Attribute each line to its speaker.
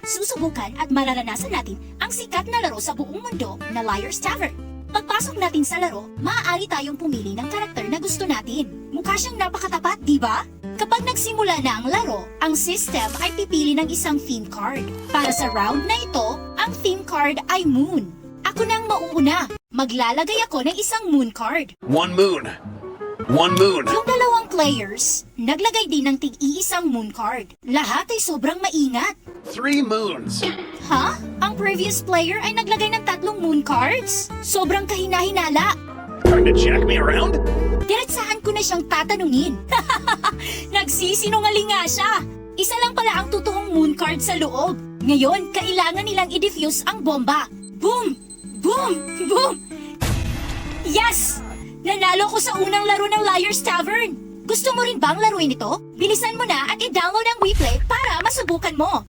Speaker 1: susubukan at mararanasan natin ang sikat na laro sa buong mundo na Liar's Tavern. Pagpasok natin sa laro, maaari tayong pumili ng karakter na gusto natin. Mukha siyang napakatapat, di ba? Kapag nagsimula na ang laro, ang system ay pipili ng isang theme card. Para sa round na ito, ang theme card ay Moon. Ako nang mauuna. Maglalagay ako ng isang Moon card.
Speaker 2: One moon. One moon.
Speaker 1: Yung dalawang players, naglagay din ng tig-iisang Moon card. Lahat ay sobrang maingat.
Speaker 2: 3 moons.
Speaker 1: Ha? Ang previous player ay naglagay ng 3 Moon cards? Sobrang kahina-hinala.
Speaker 2: Trying to jack me around?
Speaker 1: Diretsahan ko na siyang tatanungin. Nagsisinungaling nga siya. Isa lang pala ang totoong Moon card sa loob. Ngayon, kailangan nilang i-defuse ang bomba. Boom! Boom! Boom! Yes! Nanalo ko sa unang laro ng Liar's Tavern. Gusto mo rin bang laruin ito? Bilisan mo na at i-download ang WePlay para masubukan mo.